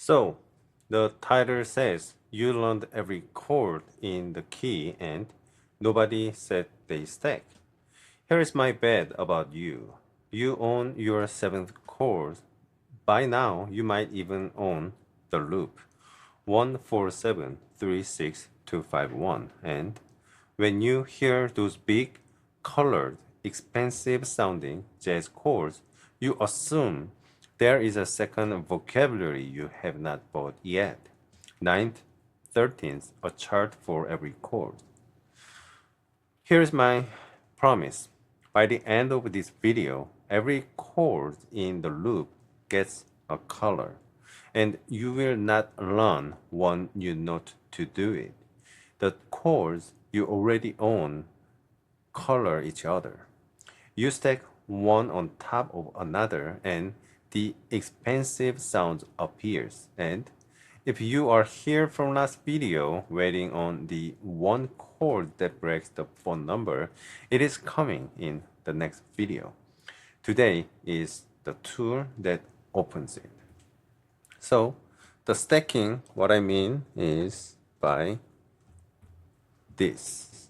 So, the title says you learned every chord in the key and nobody said they stack. Here is my bet about you. You own your seventh chord. By now, you might even own the loop 1 4 7 3 6 2 5 1. And when you hear those big, colored, expensive sounding jazz chords, you assume there is a second vocabulary you have not bought yet. Ninth, 13th, a chart for every chord. Here's my promise. By the end of this video, every chord in the loop gets a color, and you will not learn one new note to do it. The chords you already own color each other. You stack one on top of another and the expensive sound appears. And if you are here from last video waiting on the one chord that breaks the phone number, it is coming in the next video. Today is the tool that opens it. So the stacking, what I mean is by this.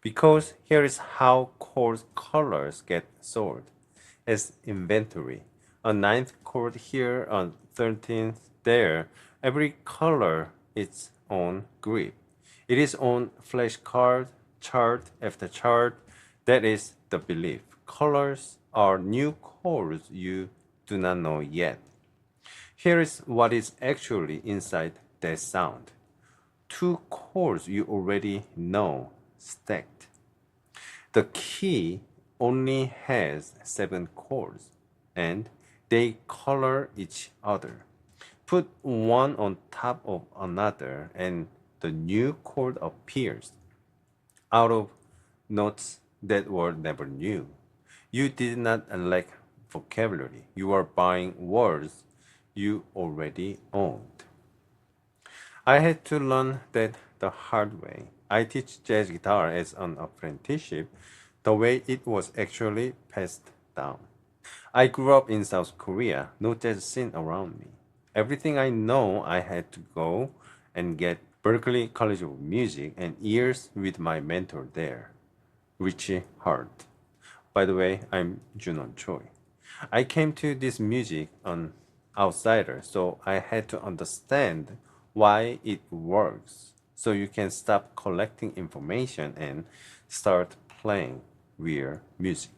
Because here is how chord colors get sold as inventory. A ninth chord here, a 13th there. Every color its own grip. It is on flashcard, chart after chart. That is the belief. Colors are new chords you do not know yet. Here is what is actually inside that sound. Two chords you already know stacked. The key only has 7 chords and they color each other. Put one on top of another and the new chord appears out of notes that were never new. You did not lack vocabulary. You are buying words you already owned. I had to learn that the hard way. I teach jazz guitar as an apprenticeship, the way it was actually passed down. I grew up in South Korea, no jazz scene around me. Everything I know, I had to go and get Berklee College of Music and years with my mentor there, Richie Hart. By the way, I'm Junon Choi. I came to this music an outsider, so I had to understand why it works. So you can stop collecting information and start playing real music.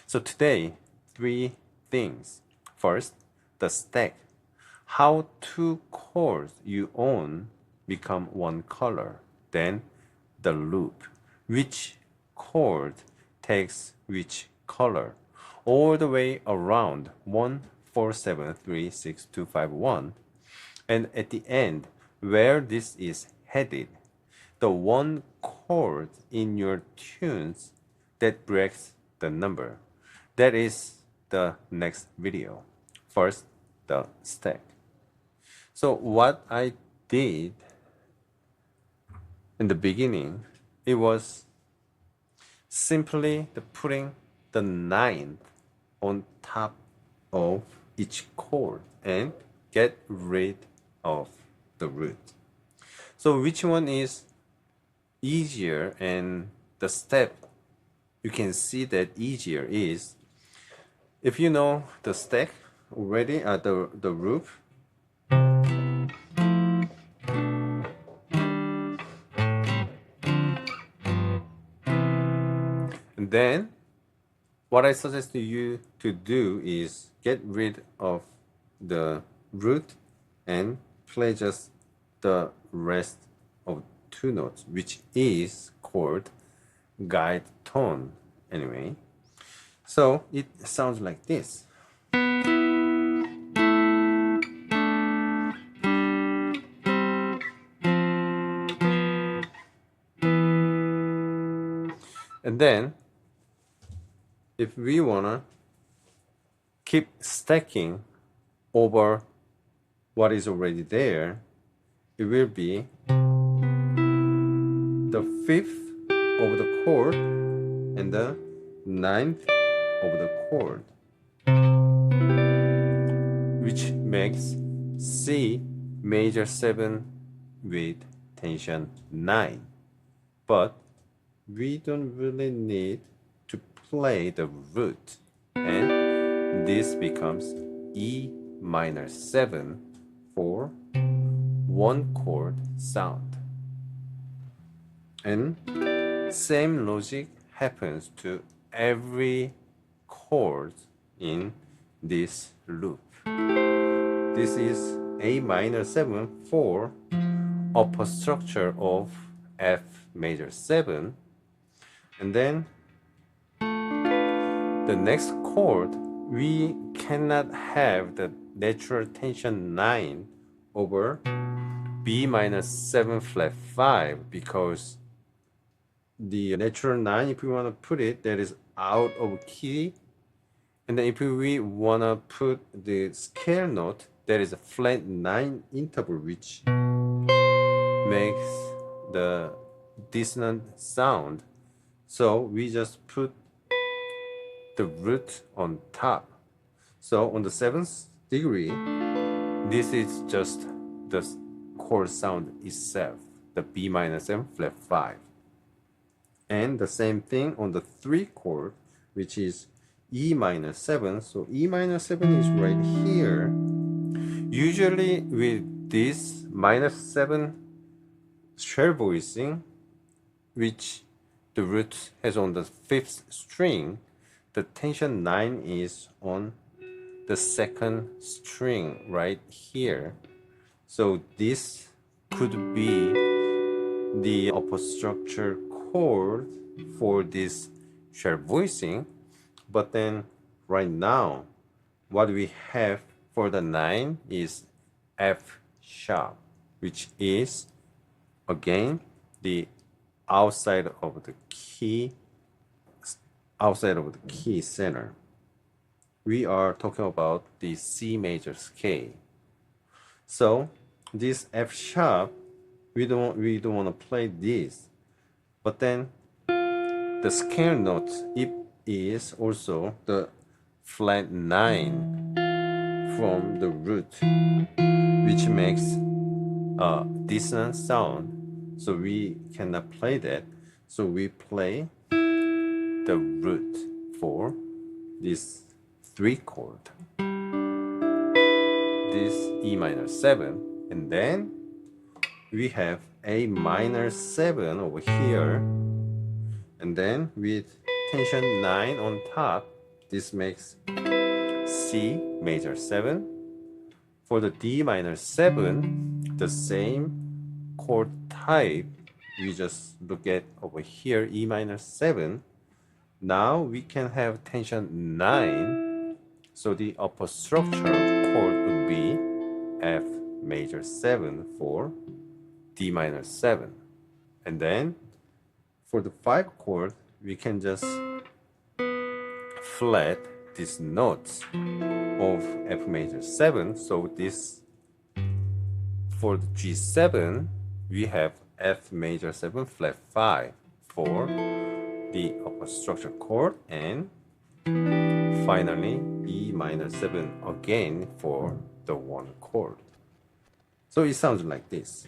So today, 3 things. First, the stack. How 2 chords you own become one color. Then the loop. Which chord takes which color. All the way around 1 4 7 3 6 2 5 1. And at the end, where this is headed, the one chord in your tunes that breaks the number. That is the next video. First, the stack. So what I did in the beginning, it was simply putting the ninth on top of each chord and get rid of the root. So which one is easier, and the step you can see that easier is if you know the stack already at the root. And then what I suggest to you to do is get rid of the root and play just the rest of 2 notes, which is called guide tone anyway. So it sounds like this. And then if we wanna keep stacking over what is already there, it will be the fifth of the chord and the ninth of the chord, which makes C major 7 with tension 9. But we don't really need to play the root, and this becomes E minor 7 for one chord sound. And same logic happens to every chord in this loop. This is A minor 7 for upper structure of F major 7, and then the next chord, we cannot have the natural tension 9 over B minor 7 flat 5, because the natural 9, if we want to put it, that is out of key. And then if we want to put the scale note, that is a flat 9 interval, which makes the dissonant sound. So we just put the root on top. So on the 7th degree, this is just the chord sound itself, the B minor 7 flat 5. And the same thing on the 3 chord, which is E minor 7. So E minor 7 is right here. Usually with this minor 7 shell voicing, which the root has on the 5th string, the tension 9 is on the 2nd string right here. So this could be the upper structure chord for this shell voicing. But then right now, what we have for the 9 is F sharp, which is again the outside of the key center. We are talking about the C major scale. So this F sharp, we don't want to play this, but then the scale note, it is also the flat 9 from the root, which makes a dissonant sound. So we cannot play that. So we play the root for this 3 chord, this E minor 7, and then we have A minor 7 over here, and then with tension 9 on top, this makes C major 7. For the D minor 7, the same chord type, we just look at over here, E minor 7. Now we can have tension 9, so the upper structure chord would be F major 7 for D minor 7. And then for the 5 chord, we can just flat these notes of F major 7. So this, for the G7, we have F major 7 flat 5 for the upper structure chord, and finally E minor 7 again for the 1 chord. So it sounds like this.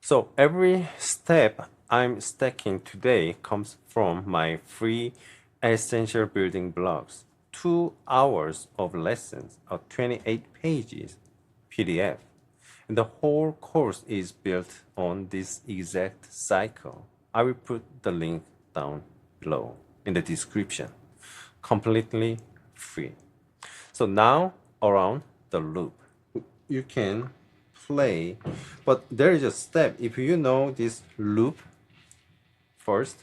So every step I'm stacking today comes from my free essential building blocks. 2 hours of lessons, a 28 pages PDF. And the whole course is built on this exact cycle. I will put the link down below in the description. Completely free. So now around the loop. You can play, but there is a step. If you know this loop first,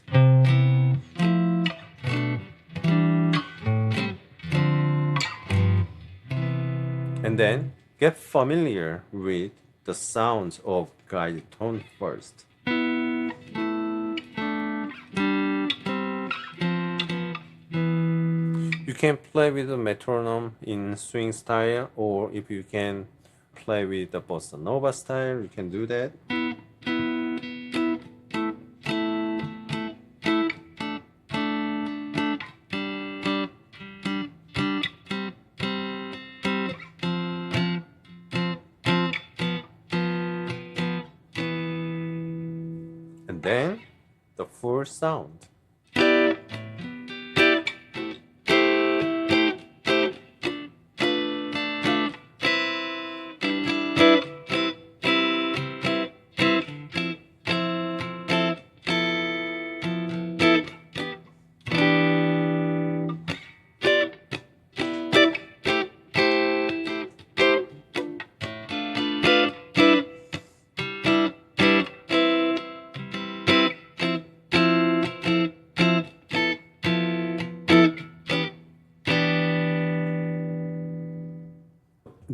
And then get familiar with the sounds of guide tone first. You can play with the metronome in swing style, or if you can play with the bossa nova style, you can do that. And then the full sound.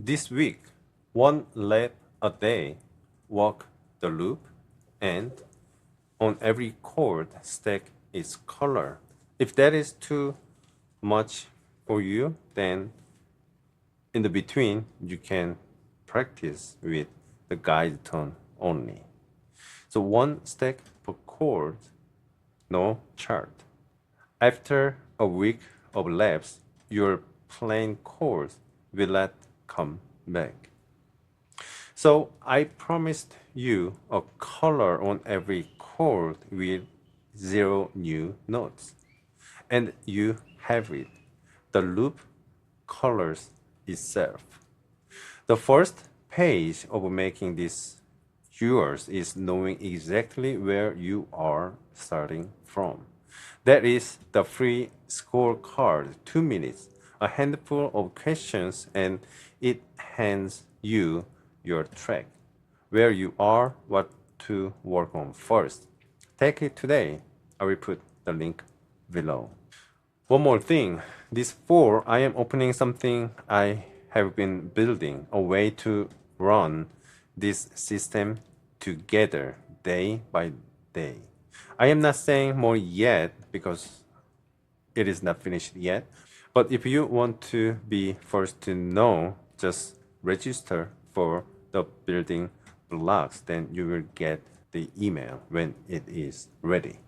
This week, one lap a day, walk the loop, and on every chord stack its color. If that is too much for you, then in the between you can practice with the guide tone only. So one stack per chord, no chart. After a week of laps, your plain chords will not come back. So I promised you a color on every chord with 0 new notes. And you have it. The loop colors itself. The first page of making this yours is knowing exactly where you are starting from. That is the free scorecard, 2 minutes, a handful of questions, and it hands you your track, where you are, what to work on first. Take it today. I will put the link below. One more thing. This fall, I am opening something I have been building, a way to run this system together day by day. I am not saying more yet because it is not finished yet. But if you want to be first to know, just register for the building blocks, then you will get the email when it is ready.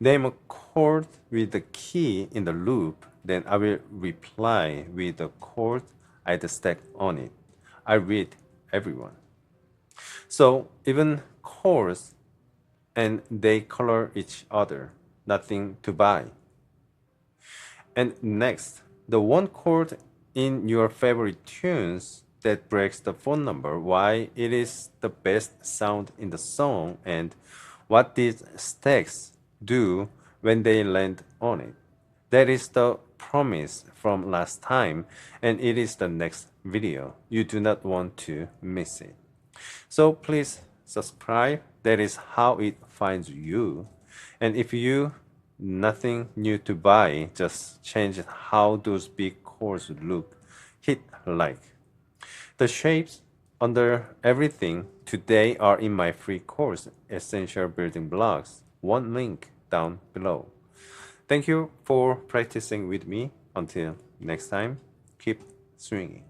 Name a chord with the key in the loop, then I will reply with the chord I stack on it. I read everyone. So even chords and they color each other, nothing to buy. And next, the one chord in your favorite tunes that breaks the phone number, why it is the best sound in the song, and what these stacks do when they land on it. That is the promise from last time, and it is the next video. You do not want to miss it. So please subscribe. That is how it finds you. And if you nothing new to buy, just change how those big chords look. Hit like. The shapes under everything today are in my free course, Essential Building Blocks. One link down below. Thank you for practicing with me. Until next time, keep swinging.